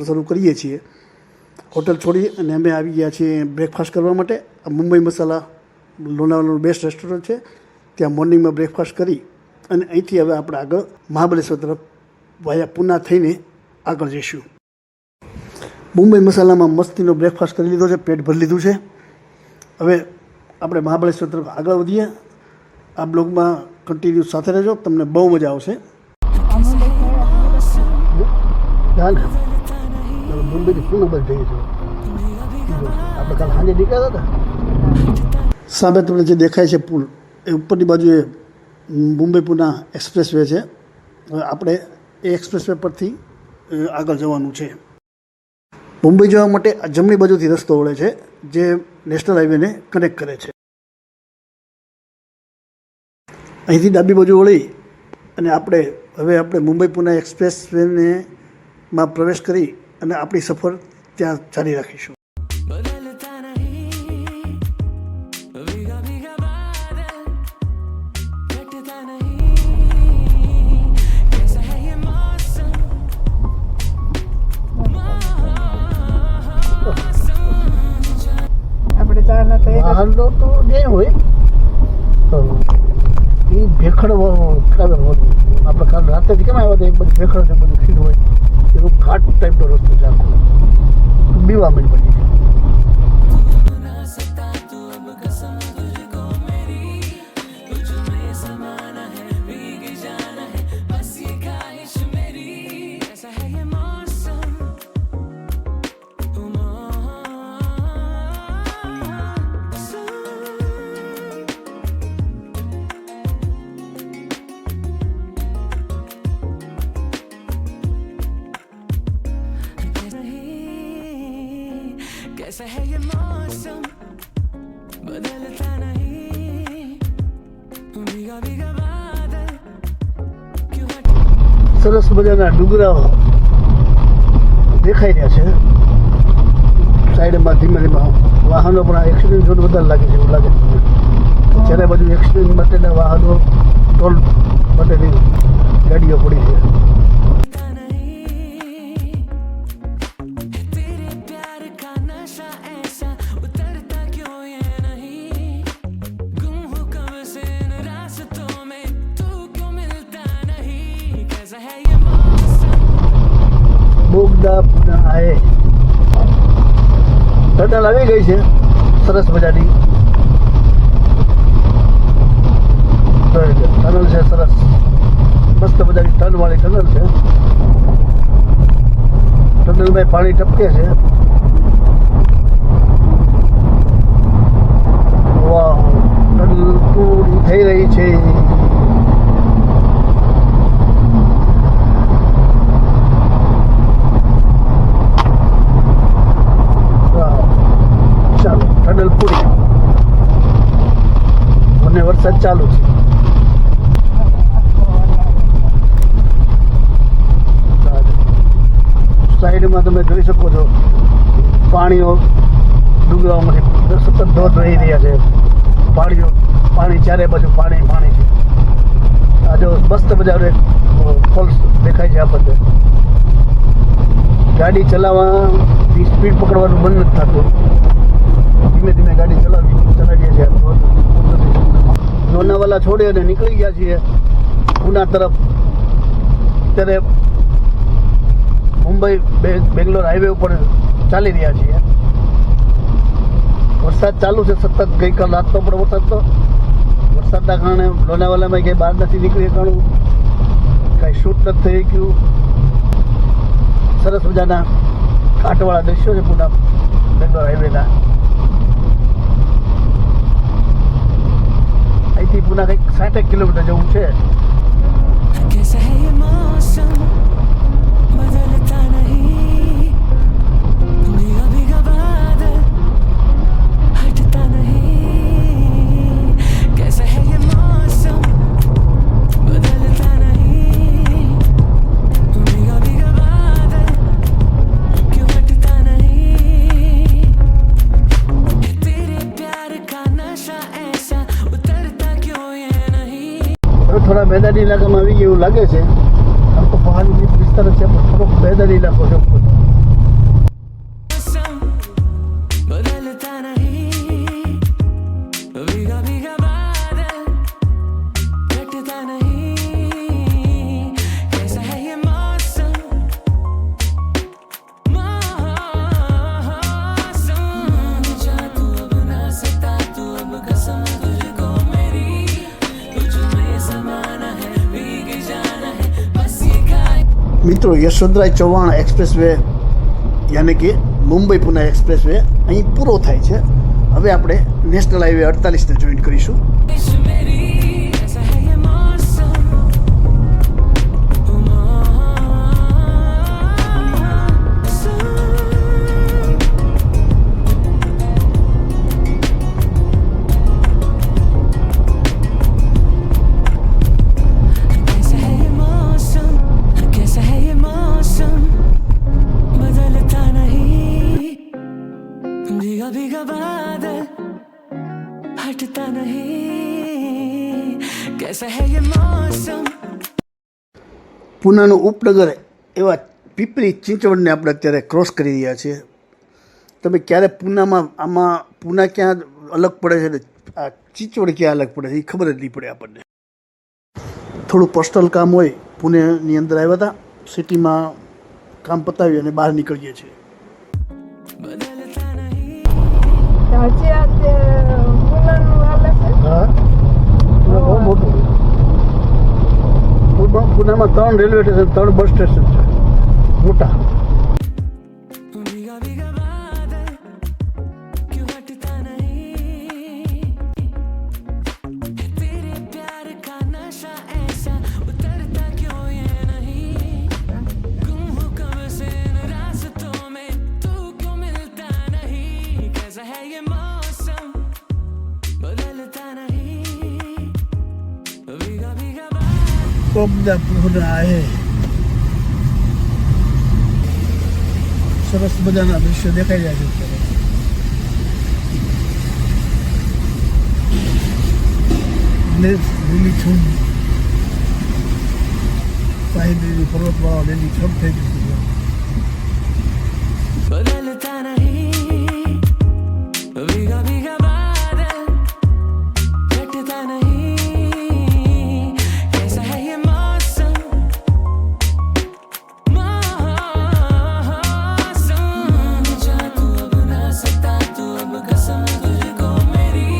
સફર શરૂ કરીએ છીએ. હોટલ છોડી અને અમે આવી ગયા છીએ બ્રેકફાસ્ટ કરવા માટે. મુંબઈ મસાલા લોનાવાલાનું બેસ્ટ રેસ્ટોરન્ટ છે. ત્યાં મોર્નિંગમાં બ્રેકફાસ્ટ કરી અને અહીંથી હવે આપણે આગળ મહાબળેશ્વર તરફ વાયા પૂના થઈને આગળ જઈશું. મુંબઈ મસાલામાં મસ્તીનો બ્રેકફાસ્ટ કરી લીધો છે, પેટ ભરી લીધું છે. હવે આપણે મહાબળેશ્વર તરફ આગળ વધીએ. આ બ્લોગમાં કન્ટિન્યુ સાથે રહેજો, તમને બહુ મજા આવશે. મુંબઈથી પૂના બસ જઈએ છીએ. આપણે કાલ સાંજે નીકળ્યા હતા. સામે તમને જે દેખાય છે પુલ, એ ઉપરની બાજુએ મુંબઈ પૂના એક્સપ્રેસ વે છે. હવે આપણે એ એક્સપ્રેસ વે પરથી આગળ જવાનું છે. મુંબઈ જવા માટે આ જમણી બાજુથી રસ્તો વળે છે, જે નેશનલ હાઈવેને કનેક્ટ કરે છે. અહીંથી ડાબી બાજુ વળી અને આપણે મુંબઈ પૂના એક્સપ્રેસ વેને માં પ્રવેશ કરી અને આપણી સફર ત્યાં જારી રાખીશું. વાહનો તો જે હોય એ ભેખડ આપણે કાલ રાત્રેથી કેમ આવ્યા હતા, એક બધું ભેખડ છે, બધું ખીર હોય એવો ઘાટ ટાઈપનો રસ્તો છે આખો. બીવા મિલ પડી છે. कैसा है ये मौसम बदलता नहीं भीगा भीगा बादल क्यों. સરસ મજાના ડુંગરાઓ દેખાઈ રહ્યા છે. સાઈડમાં ધીમે ધીમે વાહનો પણ એક્સિડન્ટ ઝોન વધારે લાગે છે એવું લાગે છે. જ્યારે બાજુ એક્સિડન્ટ માટેના વાહનો, ટોલ માટેની ગાડીઓ પડી છે. બોગદા પૂના આએ ટનલ આવી ગઈ છે સરસ મજાની. ટનલ છે સરસ, મસ્ત મજાની ટનવાળી ટનલ છે. ટનલમાં પાણી ટપકે છે. વાહ, ટનલ પૂરી થઈ રહી છે. ટનલ પૂરી અને વરસાદ ચાલુ છે. સાઈડમાં તમે જોઈ શકો છો પાણીઓ ડુંગરાઓમાંથી સતત ધોધ રહી રહ્યા છે. પાણી ચારે બાજુ પાણી છે. આ જો મસ્ત મજાનો એક ફોલ્સ દેખાય છે આપણને. ગાડી ચલાવવાની સ્પીડ પકડવાનું મન નથી થતું. ધીમે ધીમે ગાડી ચલાવીએ છીએ. લોનાવાલા છોડી અને નીકળી ગયા છીએ પૂના તરફ. અત્યારે મુંબઈ બેંગ્લોર હાઈવે ઉપર ચાલી રહ્યા છીએ. વરસાદ ચાલુ છે સતત. ગઈકાલ રાતનો પણ વરસાદ તો. વરસાદના કારણે લોનાવાલામાં કંઈ બહાર નથી નીકળી શકાણું, કાંઈ શૂટ નથી થઈ ગયું. સરસ મજાના ઘાટવાળા દ્રશ્યો છે પૂના બેંગ્લોર હાઈવેના. અહીંથી પૂના કંઈક 60 કિલોમીટર જેવું છે. થોડા મેદાની ઇલાકામાં આવી ગયું એવું લાગે છે. આમ તો પહાડી વિસ્તાર છે પણ થોડોક મેદાની ઇલાકો છે. મિત્રો યશવંતરાય ચૌહાણ એક્સપ્રેસ વે યાની કે મુંબઈ પુણે એક્સપ્રેસ વે અહીં પૂરો થાય છે. હવે આપણે નેશનલ હાઈવે 48ને જોઈન કરીશું. ख्वाहिश मेरी ऐसा है ये मौसम कैसा है ये मौसम कैसा है ये मौसम बदलता नहीं भीगा भीगा बादल हटता नहीं कैसा है ये मौसम. પૂનાનું ઉપનગર એવા પીપળી ચિંચવડને આપણે અત્યારે ક્રોસ કરી રહ્યા છીએ. તમે ક્યારે પૂનામાં પૂના ક્યાં અલગ પડે છે ને આ ચિંચવડ ક્યાં અલગ પડે છે એ ખબર જ નહીં પડે આપણને. થોડું પર્સનલ કામ હોય પુણેની અંદર આવ્યા હતા, સિટીમાં કામ પતાવી અને બહાર નીકળીએ છીએ. बदलता नहीं હજી આ તે પુનાનું આવે છે. હા, બહુ મોટું. પુનામાં 3 રેલવે સ્ટેશન, 3 બસ સ્ટેશન છે મોટા. भीगा भीगा बादल क्यों हटता नहीं तेरे प्यार का नशा ऐसा उतरता क्यों ये नहीं गुम हो कब से इन रास्तों में तू क्यों मिलता नहीं कैसा है ये मौसम बदलता नहीं भीगा भीगा बादल તો બધા પૂના आहे. સરસ મજાના દૃશ્યો દેખાઈ રહ્યા છે અત્યારે. લીલીછમ સાહિબની પર્વતવાળા લીલીછમ થઈ ગયું છે. बदलता नहीं भीगा भीगा बादल हटता नहीं कैसा है ये मौसम जा तू अब ना सकता तू अब कसम तुझको मेरी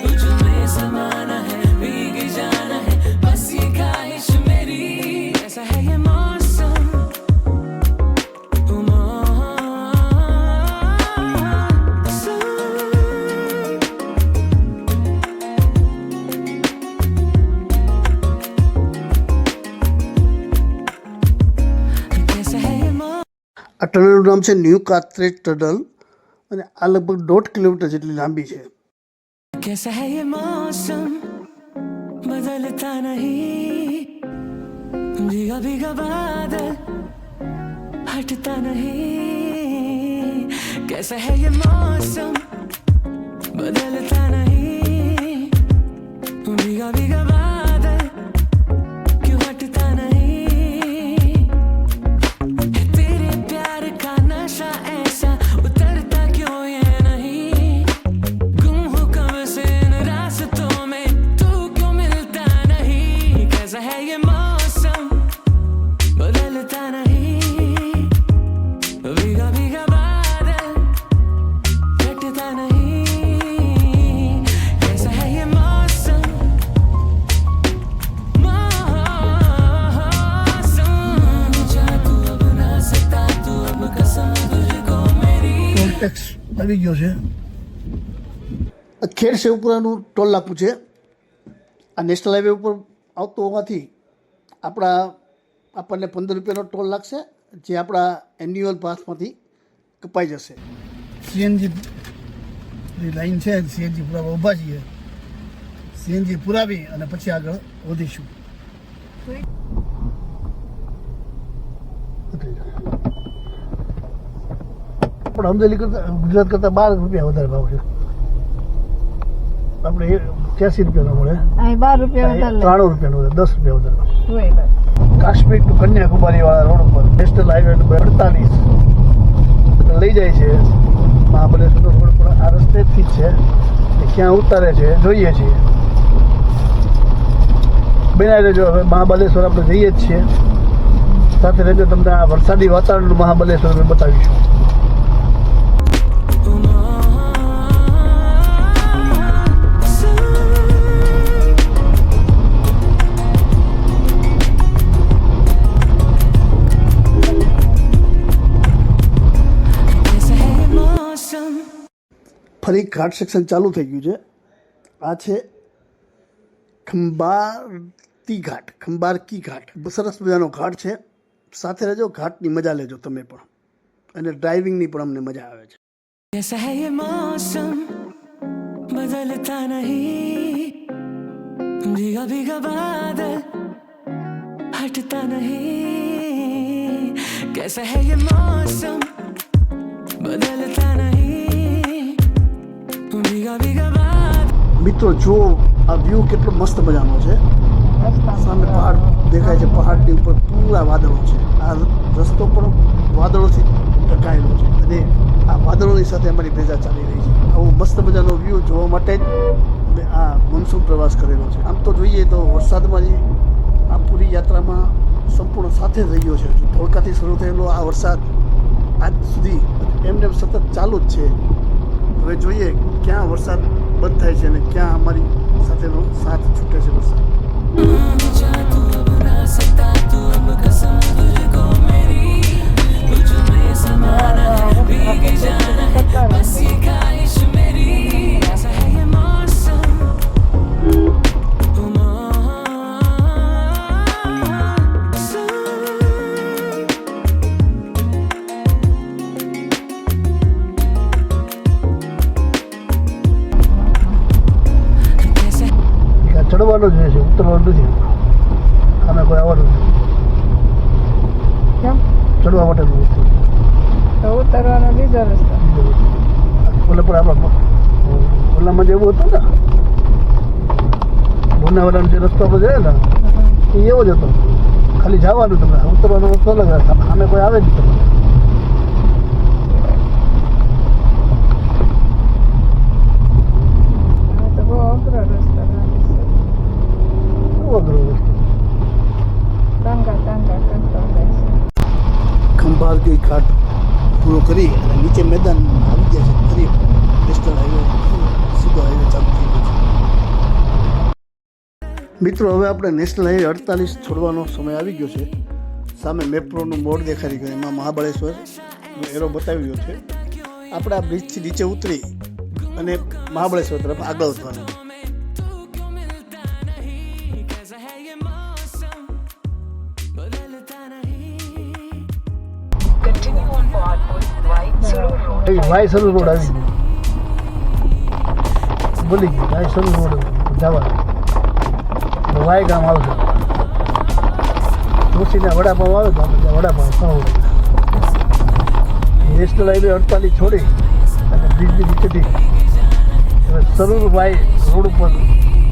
तुझ में समाना है भीग जाना है बस ये ख्वाहिश मेरी कैसा है ये मौसम આ ટનલનું નામ છે ન્યૂ કાત્રેજ ટનલ અને આ લગભગ 1.5 કિલોમીટર જેટલી લાંબી છે. कैसा है ये मौसम बदलता नहीं भीगा भीगा बादल हटता नहीं कैसा है ये मौसम बदलता नहीं भीगा भीगा बादल क्यों हटता नहीं तेरे प्यार का नशा ऐसा उतरता क्यों ये नहीं गुम हो कब से इन रास्तों में तू क्यों मिलता नहीं कैसा है ये मौसम बदलता नहीं भीगा भीगा बादल हटता नहीं कैसा है ये मौसम जा तू अब ना सकता तू अब कसम तुझको मेरी ટોલ ટેક્સ આવી ગયો છે. ખેડ સેવપુરાનું ટોલ નાકું છે. આ નેશનલ હાઈવે ઉપર આવતો હોવાથી આપણને 15 રૂપિયાનો ટોલ લાગશે, જે આપણા એન્યુઅલ પાસમાંથી કપાઈ જશે. સીએનજી લાઈન છે, સીએનજી પુરાવા ઊભા છીએ. સીએનજી પુરાવી અને પછી આગળ વધીશું. પણ અમદાવાદ કરતાં ગુજરાત કરતાં 12 રૂપિયા વધારે ભાવ છે. આપણે 83 રૂપિયાનો મળે, અહીં 12 રૂપિયા વધારે લે. 93 રૂપિયાનો મળે, 10 રૂપિયા વધારે. હોય બસ. કાશ્મીર ટુ કન્યાકુમારી વાળા રોડ ઉપર નેશનલ હાઈવે નંબર 48 લઈ જાય છે. મહાબલેશ્વર રોડ પર આ રસ્તેથી જ છે. એ ક્યાં ઉતારે છે જોઈએ છીએ. બનાવી રહેજો. હવે મહાબલેશ્વર આપણે જઈએ જ છીએ. સાથે રહેજો, તમને આ વરસાદી વાતાવરણનું મહાબલેશ્વર અમે બતાવીશું. ફરી ઘાટ સેક્શન ચાલુ થઈ ગયું છે. આ છે ખંબારકી ઘાટ. સરસ મજાનો ઘાટ છે. સાથે રહેજો, ઘાટની મજા લેજો તમે પણ, અને ડ્રાઇવિંગની પણ અમને મજા આવે છે. कैसा है ये मौसम बदलता नहीं, भीगा भीगा बादल हटता नहीं. कैसा है ये मौसम बदलता नहीं, भीगा भीगा बादल. મિત્રો જુઓ આ વ્યૂ કેટલો મસ્ત મજાનો છે. સામે પહાડ દેખાય છે, પહાડની ઉપર પૂરા વાદળો છે. આ રસ્તો પણ વાદળોથી ઢંકાયેલો છે, અને આ વાદળોની સાથે અમારી ભેજા ચાલી રહી છે. આવો મસ્ત મજાનો વ્યૂ જોવા માટે જ મેં આ મનસૂન પ્રવાસ કરેલો છે. આમ તો જોઈએ તો વરસાદમાં આ પૂરી યાત્રામાં સંપૂર્ણ સાથે જ રહ્યો છે. ધોળકાથી શરૂ થયેલો આ વરસાદ આજ સુધી એમને સતત ચાલુ જ છે. હવે જોઈએ ક્યાં વરસાદ બંધ થાય છે અને ક્યાં અમારી સાથેનો સાથ છૂટે છે વરસાદ. जा तू अब ना सकता, तू अब कसम तुझको मेरी, तुझ में समाना है, भीग जाना है, बस ये ख्वाहिश मेरी. ऐसा है ये मौसम ચડવાનું જ છે, ઉતરવાનું નથી. આને કોઈ આવવાનું નથી. કેમ? ચડવા માટેનું વસ્તુ તો ઉતરવાનો બીજો રસ્તો. ઓલે પણ આપણા ઓલામાં જેવું હતું ને, લોનાવાલાનો જે રસ્તો પર જાય ને એ એવો જ હતો. ખાલી જવાનું તમને, ઉતરવાનો રસ્તો અલગ. સામે કોઈ આવે જ નહીં તમને. આ તો બહુ અઘરો રસ્તો લાગે છે. બહુ અઘરો રસ્તો. તાંગા કરતો જાય છે. ખંભારકી ઘાટ પૂરો કરી અને નીચે મેદાન આવી ગયા છે. ફરી નેશનલ હાઈવે, સીધો હાઈવે ચાલુ થઈ ગયો છે. મિત્રો હવે આપણે નેશનલ હાઈવે 48 છોડવાનો સમય આવી ગયો છે. સામે મેપ્રોનું બોર્ડ દેખાડી ગયું, એમાં મહાબળેશ્વર એરો બતાવી રહ્યો છે. આપણે આ બ્રિજથી નીચે ઉતરી અને મહાબળેશ્વર તરફ આગળ વધવાનું. વાયસર રોડ આવી ગયો, ભૂલી ગયું. વાયસર રોડ જવા વાય ગામ આવશે. તુલસીના વડાપાવ આવે તો આપણે વડાપાવ ખાવું. નેશનલ હાઈવે 48 છોડી અને બ્રિજની નીચેથી હવે સરળ વાય રોડ ઉપર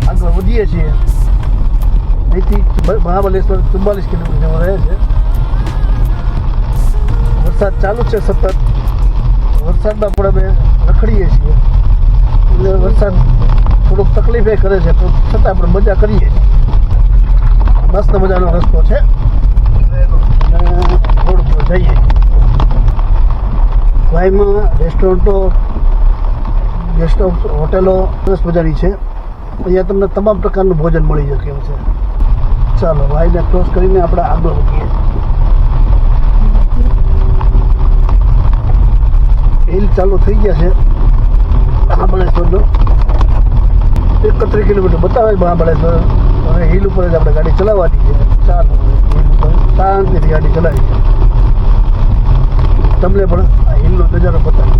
આગળ વધીએ છીએ. અહીંથી મહાબલેશ્વર 44 કિલોમીટર જેવો રહે છે. વરસાદ ચાલુ છે સતત. વરસાદમાં પણ અમે રખડીએ છીએ, એટલે વરસાદ થોડુંક તકલીફે કરે છે, તો છતાં આપણે મજા કરીએ છીએ. મસ્ત મજાનો રસ્તો છે અને રોડ પર જઈએ. વાયમાં રેસ્ટોરન્ટો, ગેસ્ટ હાઉસ, હોટેલો સરસ મજાની છે. અહીંયા તમને તમામ પ્રકારનું ભોજન મળી શકે એમ છે. ચાલો વાયને ક્રોસ કરીને આપણે આગળ વધીએ. હિલ ચાલુ થઈ ગયા છે મહાબળેશ્વરનો. 31 કિલોમીટર બતાવે મહાબળેશ્વર. હવે હિલ ઉપર જ આપણે ગાડી ચલાવવાની છે. ચાલો હિલ ઉપર શાંતિથી ગાડી ચલાવી છે. તમને પણ આ હિલનો નજારો બતાવી.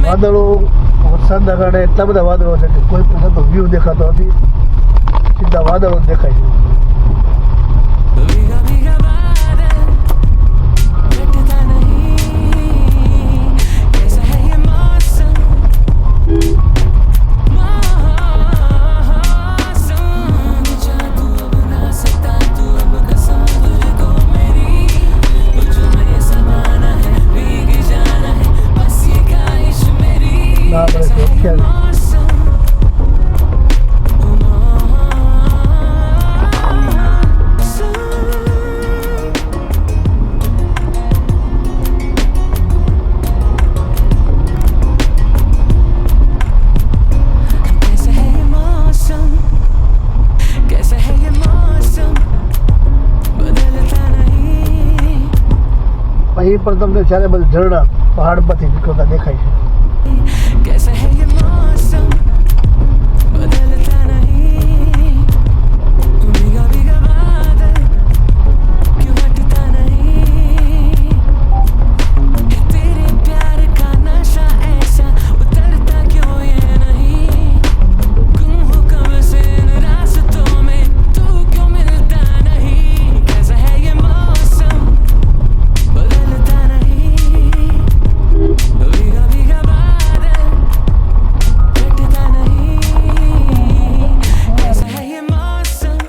વાદળો, વરસાદના કારણે એટલા બધા વાદળો છે કે કોઈ પણ થતો વ્યૂ દેખાતો નથી. સીધા વાદળો જ દેખાય છે. भीगा भीगा बादल हटता नहीं. कैसा है ये मौसम जा तू अब ना सकता, तू अब कसम तुझको मेरी, तुझ में समाना है, भीग जाना है, बस ये ख्वाहिश मेरी. कैसा है ये मौसम એ પણ તમને ચારે બાજુ ઝરણા પહાડ પરથી નીકળતા દેખાય છે. कैसा है ये मौसम बदलता नहीं भीगा भीगा बादल क्यों हटता नहीं तेरे प्यार का नशा ऐसा उतरता क्यों ये नहीं गुम हो कब से इन रास्तों में तू क्यों मिलता नहीं कैसा है ये मौसम बदलता नहीं भीगा भीगा बादल हटता नहीं कैसा है ये मौसम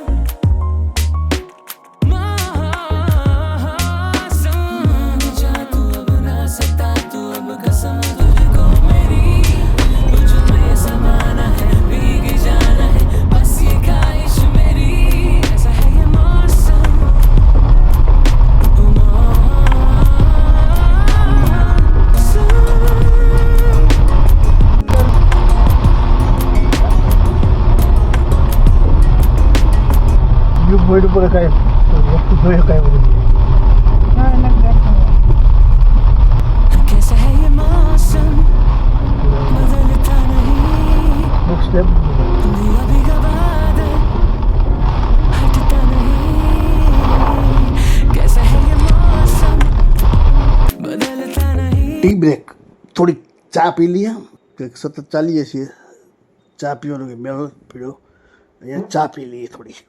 जा तू अब ना सकता तू अब कसम तुझको मेरी तुझ में समाना है भीग जाना है बस ये ख्वाहिश मेरी कैसा है ये मौसम વ્યૂ પોઈન્ટ ઉપર કાંઈ વસ્તુ જોઈ શકાય બધું. હા, નથી દેખાતું. कैसा है ये मौसम बदलता नहीं નેક્સ્ટ સ્ટેપ भीगा भीगा बादल हटता नहीं कैसा है ये मौसम बदलता नहीं ટી બ્રેક. થોડી ચા પી લઈએ કે સતત ચાલીએ છીએ. ચા પીવાનો કે મેળો પીળો અહીંયા ચા પી લઈએ થોડી.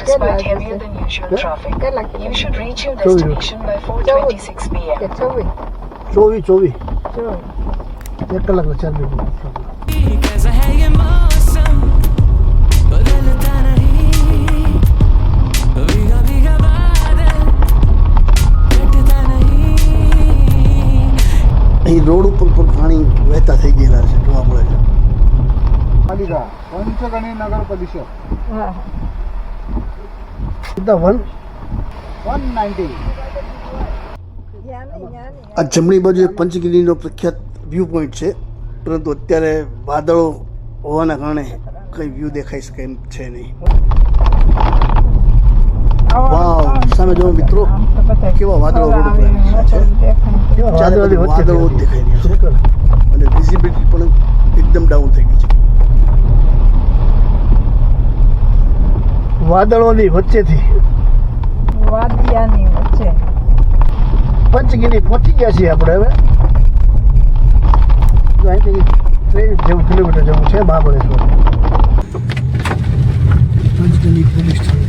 Despite heavier than usual traffic, you should reach your Sorry. destination by 4:26 p.m. કે 24 24 24 એક કલાકનો ચાર્જ. कैसा है ये मौसम बदलता नहीं भीगा भीगा बादल हटता नहीं અહીં રોડ ઉપર પણ પાણી વહેતા થઈ ગયેલા છે, જોવા મળે છે. પાલિકા પંચગણી નગર પરિષદ હા સીધા 190 યાની આ જમણી બાજુ એક પંચગીરીનો પ્રખ્યાત વ્યૂ પોઈન્ટ છે, પરંતુ અત્યારે વાદળો હોવાના કારણે કંઈ વ્યૂ દેખાઈ શકે એમ છે નહીં. વાવ, સામે જો મિત્રો કેવા વાદળો રોડ ઉપર છે. ચારે બાજુ વાદળો જ દેખાઈ રહ્યા છે અને વિઝિબિલિટી પણ એકદમ ડાઉન થઈ ગઈ છે. વાદળોની વચ્ચેથી વાદિયાની વચ્ચે પંચગીરી પહોંચી ગયા છીએ આપણે હવે. અહીંથી 23 કિલોમીટર જવું છે મહાબળેશ્વર. Panchgiri police station.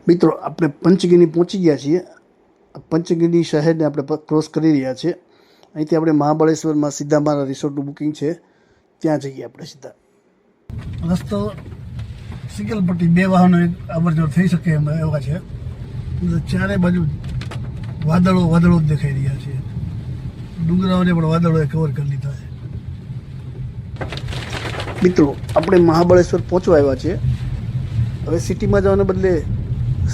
મિત્રો આપણે પંચગીરી પહોંચી ગયા છીએ. પંચગીરી શહેરને આપણે ક્રોસ કરી રહ્યા છીએ. અહીંથી આપણે મહાબળેશ્વરમાં સીધા મારા રિસોર્ટનું બુકિંગ છે, ત્યાં જઈએ આપણે સીધા. રસ્તો સિંગલ પટ્ટી, 2 વાહનો અવર જવર થઈ શકે એમ એવા છે. ચારે બાજુ વાદળો જ દેખાઈ રહ્યા છે. ડુંગરાઓને પણ વાદળોએ કવર કરી લીધા છે. મિત્રો આપણે મહાબળેશ્વર પહોંચવા આવ્યા છીએ. હવે સિટીમાં જવાને બદલે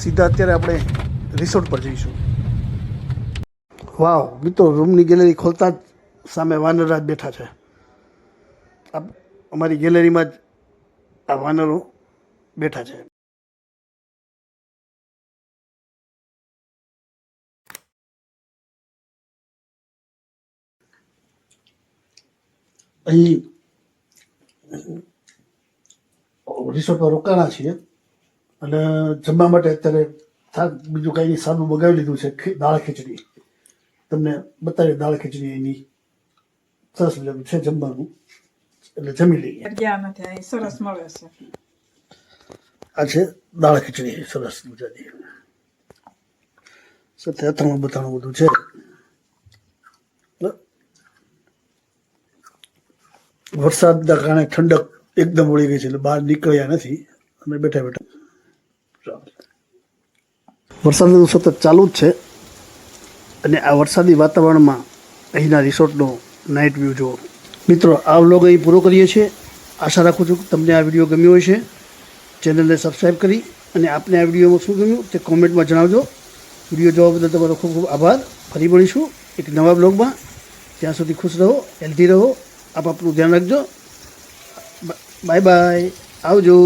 સીધા અત્યારે આપણે રિસોર્ટ પર જઈશું. વાવ મિત્રો, રૂમની ગેલેરી ખોલતા જ સામે વાનરરાજ બેઠા છે. અમારી ગેલેરીમાં જ આ વાનરો બેઠા છે. અહીં રિસોર્ટમાં રોકાણા છીએ અને જમવા માટે અત્યારે થાક બીજું કાંઈ નહીં, સાદું મગાવી લીધું છે. દાળ ખીચડી તમને બતાવી. દાળ ખીચડી એની સરસ મજાનું છે જમવાનું, એટલે જમી લઈએ. ગયા નથી અહીં સરસ મળે છે. આ છે દાળ ખીચડી સરસ મજાની, સાથે અથાણું બતાણું બધું છે. વરસાદના કારણે ઠંડક એકદમ વળી ગઈ છે, એટલે બહાર નીકળ્યા નથી અમે બેઠા બેઠા. વરસાદ સતત ચાલુ જ છે અને આ વરસાદી વાતાવરણમાં અહીંના રિસોર્ટનો નાઇટ વ્યૂ જુઓ. મિત્રો આ વ્લોગ અહીં પૂરો કરીએ છીએ. આશા રાખું છું કે તમને આ વિડીયો ગમ્યો હશે. ચેનલને સબસ્ક્રાઈબ કરી અને આપને આ વિડીયોમાં શું ગમ્યું તે કોમેન્ટમાં જણાવજો. વિડીયો જોવા બદલ તમારો ખૂબ ખૂબ આભાર. ફરી મળીશું એક નવા બ્લોગમાં. ત્યાં સુધી ખુશ રહો, હેલ્ધી રહો. આપ આપનું ધ્યાન રાખજો. બાય બાય, આવજો.